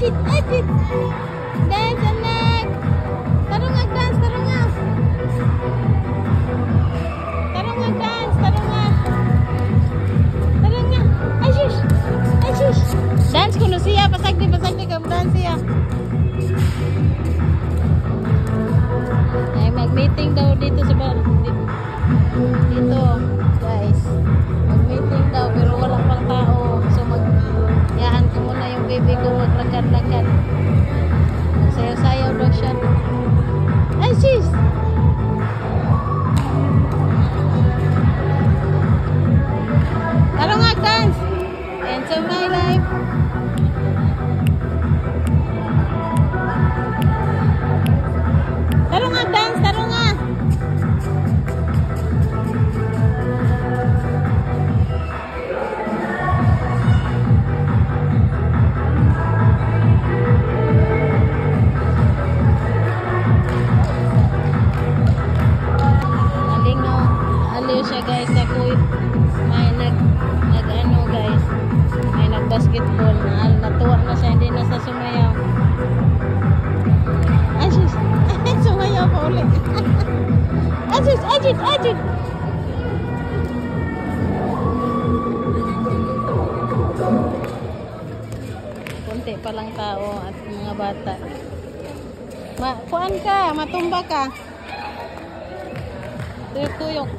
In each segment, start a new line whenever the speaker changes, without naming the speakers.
Ajit, ajit. Dance, anak. Tarungag dance, tarungag. Tarungag dance, tarungag. Tarungag. Ajit, ajit. Dance kuno siya, pasagdi kam dance siya. Ay, mag-meeting daw dito sa dito, guys. Mag-meeting daw pero wala pang tao. So yahan ko muna yung baby ko maglakad-lakad. Magsayaw-sayaw daw siya. Ay, sis! Tarungag dance! Enjoy my life! Tarungag dance! Tarungag! Siya guys, ako may nag-ano guys, may nag-basketball, natuwa na siya, hindi na sa sumayaw. Ajit, sumayaw pa ulit. Ajit, ajit, ajit. Kunti pa lang tao at mga bata. Kuan ka, matumba ka. Tuyok-tuyok.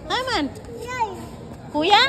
Haman. Kuya?